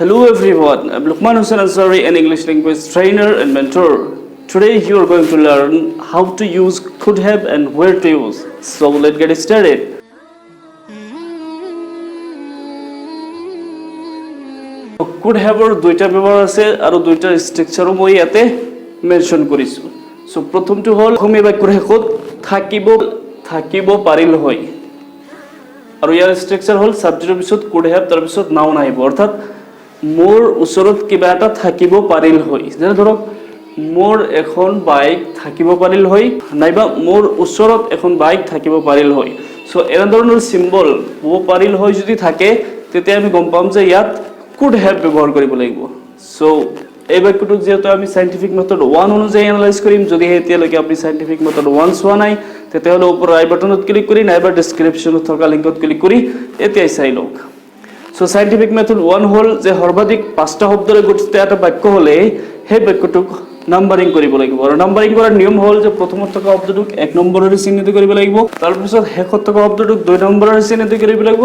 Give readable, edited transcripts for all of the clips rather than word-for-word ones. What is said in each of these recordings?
Hello everyone, I'm Lokman Ansary, an English language trainer and mentor. Today you are going to learn how to use could have and where to use. So let's get started. Could have or দুইটা ব্যবহার আছে আৰু দুইটা স্ট্ৰাকচাৰও মই ইয়াতে mention কৰিছো। So প্ৰথমটো হ'ল অসমীয়া বাক্যৰ শেষত থাকিব পাৰিল হয়। আৰু ইয়াৰ স্ট্ৰাকচাৰ হ'ল সাবজেক্টৰ পিছত could have তাৰ পিছত নাউন আহিব। অৰ্থাৎ মোৰ ওচৰত কিবা এটা থাকিব পাৰিল হয়। যেনে ধৰক মোৰ এখন বাইক থাকিব পাৰিল হয় নাইবা মোৰ ওচৰত এখন বাইক থাকিব পাৰিল হয়। সো এনে ধৰণৰ সিম্বল হ'ব পাৰিল হয় যদি থাকে তেতিয়া আমি গম পাম যে ইয়াত could have ব্যৱহাৰ কৰিব লাগিব। সো এই বাক্যটো যেহেতু আমি সাইন্টিফিক মেথড 1 অনুযায়ী এনালাইজ কৰিম, যদি এতিয়ালৈকে আপুনি সাইন্টিফিক মেথড 1 চোৱা নাই তেতিয়াহ'লে ওপৰৰ আই বাটনত ক্লিক কৰি নাইবা ডেসক্ৰিপচনত থকা লিংকত ক্লিক কৰি এতিয়াই চাই লওক। সো সাইন্টিফিক মেথড 1 হ'ল যে সৰ্বাধিক 5টা শব্দৰে গঠিত এটা বাক্য হ'লে সেই বাক্যটোক নাম্বাৰিং কৰিব লাগিব। আৰু নাম্বাৰিং কৰাৰ নিয়ম হ'ল যে প্ৰথমত থকা শব্দটোক 1 নম্বৰেৰে চিহ্নিত কৰিব লাগিব, তাৰ পিছত শেষত থকা শব্দটোক 2 নম্বৰেৰে চিহ্নিত কৰিব লাগিব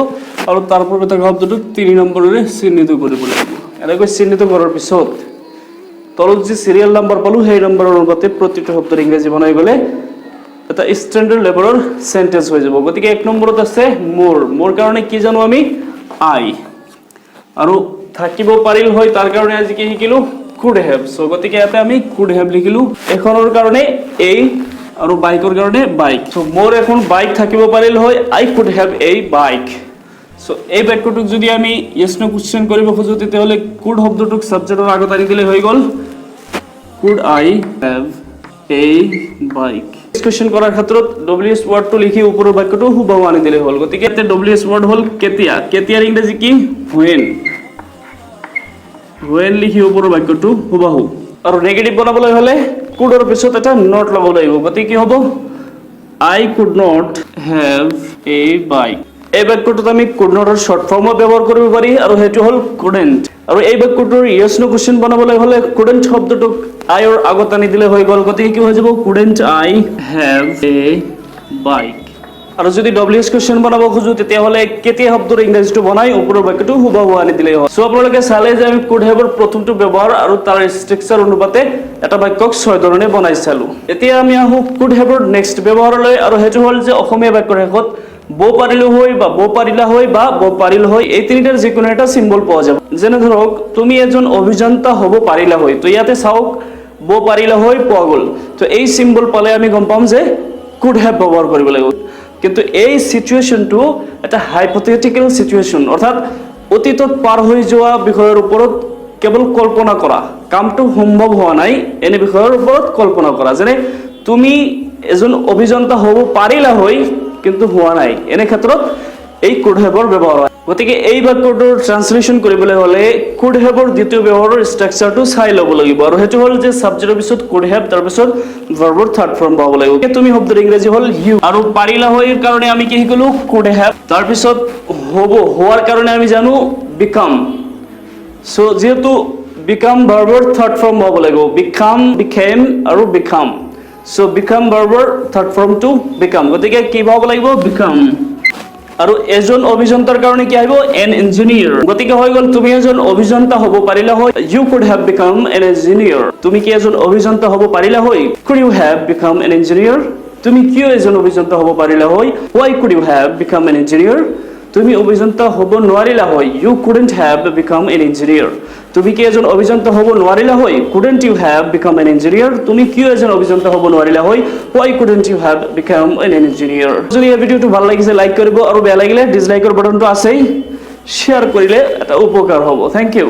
আৰু তাৰ পূৰ্বে থকা শব্দটোক 3 নম্বৰেৰে চিহ্নিত কৰিব লাগিব। এনেকৈ চিহ্নিত কৰাৰ পিছত তলত যে সিৰিয়াল নাম্বাৰ পালো সেই নম্বৰৰ অনুপাতে প্ৰতিটো শব্দৰ ইংৰাজী বনাই গলে এটা স্ট্যান্ডাৰ্ড লেভেলৰ সেন্টেন্স হৈ যাব। গতিকে 1 নম্বৰত আছে মোৰ কাৰণে কি জানো আমি আই, আৰু থাকিব পাৰিল হয় তাৰ কাৰণে আজি কি শিকিলো could have। সো গতিকে ইয়াতে আমি could have লিখিলো। এখনৰ কাৰণে এই আৰু বাইকৰ কাৰণে বাইক। সো মোৰ এখন বাইক থাকিব পাৰিল হয়, আই could have a bike। So এই বাক্যটোক যদি আমি yes no কোশ্চেন কৰিব খোজো তেতিয়াহ'লে could শব্দটোক সাবজেক্টৰ আগত আনি দিলে হৈ গ'ল could I have a bike। Question কৰাৰ ক্ষেত্ৰত ws ওয়াৰ্ডটো লিখি ওপৰৰ বাক্যটো হুবহু আনি দিলে হ'ল। গতিকে এতে ws ওয়াৰ্ড হ'ল কেতিয়া, কেতিয়াৰ ইংৰাজী কি when লিখি ওপৰৰ বাক্যটো হুবহু। আৰু নেগেটিভ বনাবলৈ হ'লে could ৰ পিছত এটা not লগাব লাগিব। গতিকে কি হ'ব I could not have a bike। এই বাক্যটোত আমি could not ৰ শৰ্ট ফৰ্মও ব্যৱহাৰ কৰিব পাৰি আৰু হেতু হ'ল couldn't। আৰু এই বাক্যটোৰ yes no কোশ্চেন বনাবলৈ হ'লে couldn't শব্দটোক I ৰ আগত আনি দিলে হৈ গ'ল। গতিকে কি হৈ যাব couldn't I have a bike। আৰু যদি ws কোশ্চেন বনাব খোজো তেতিয়াহ'লে কেতিয়া শব্দৰ ইংৰাজীটো বনাই ওপৰৰ বাক্যটো হুবহু আনি দিলে হয়। সো আপোনালোকে চালে যে আমি could have ৰ প্ৰথমটো ব্যৱহাৰ আৰু তাৰ স্ট্ৰাকচাৰ অনুপাতে এটা বাক্যক 6 ধৰণে বনাই চালো। এতিয়া আমি আহো could have ৰ নেক্সট ব্যৱহাৰলৈ, আৰু হেতু হ'ল যে অসমীয়া বাক্যৰ শেষত বো পাৰিলো হয় বা বো পাৰিলা হয় বা বো পাৰিল হয় এই তিনিটাৰ যিকোনো এটা সিম্বল পোৱা যাব। যেনে ধৰক তুমি এজন অভিযন্তা হ'ব পাৰিলা হয়, তো ইয়াতে চাওক বো পাৰিলা হয় পোৱা গ'ল। তো এই সিম্বল পালে আমি গম পাম যে could have ব্যৱহাৰ কৰিব লাগিব। কিন্তু এই সিচুৱেশনটো এটা হাইপোথেটিক্যাল সিচুৱেশন, অৰ্থাৎ অতীতত পাৰ হৈ যোৱা বিষয়ৰ ওপৰত কেৱল কল্পনা কৰা, কামটো সম্ভৱ হোৱা নাই এনে বিষয়ৰ ওপৰত কল্পনা কৰা। যেনে তুমি এজন অভিযন্তা হ'ব পাৰিলা হয় কিন্তু হোৱা নাই, এনে ক্ষেত্ৰত এই could have ৰ ব্যৱহাৰ হয়। গতিকে এই বাক্যটোৰ ট্ৰান্সলেশন কৰিবলৈ হ'লে could have ৰ দ্বিতীয় ব্যৱহাৰৰ স্ট্ৰাকচাৰটো চাই ল'ব লাগিব, আৰু হেতু হ'ল যে সাবজেক্টৰ পিছত could have তাৰ পিছত ভাৰ্বৰ থাৰ্ড ফৰ্ম পাব লাগিব। তুমি শব্দৰ ইংৰাজী হ'ল you, আৰু পাৰিলা হয় কাৰণে আমি কি শিকিলো could have, তাৰ পিছত হোৱাৰ কাৰণে আমি জানো become। সো যেহেতু become ভাৰ্বৰ থাৰ্ড ফৰ্ম হ'ব লাগিব, became আৰু become। সো become ভাৰ্বৰ থাৰ্ড ফৰ্ম টু become, গতিকে কি হ'ব লাগিব become। আৰু এজন অভিযন্তাৰ কাৰণে কি আহিব an engineer। গতিকে হৈ গ'ল তুমি এজন অভিযন্তা হ'ব পাৰিলা হয়, you could have become an engineer। তুমি কি এজন অভিযন্তা হ'ব পাৰিলা হয়, could you have become an engineer। তুমি কিয় এজন অভিযন্তা হ'ব পাৰিলা হয়, why could you have become an engineer। তুমি অভিযন্তা হ'ব নোৱাৰিলা হয়, you couldn't have become an engineer। তুমি কি এজন অভিযন্তা হ'ব নোৱাৰিলা হয়, couldn't you have become an engineer। তুমি কিয় এজন অভিযন্তা হ'ব নোৱাৰিলা হয়, why couldn't you have become an engineer। যদি এই ভিডিওটো ভাল লাগিছে লাইক কৰিব, আৰু বেয়া লাগিলে ডিসলাইকৰ বাটনটো আছেই, শেয়াৰ কৰিলে এটা উপকাৰ হ'ব। Thank U.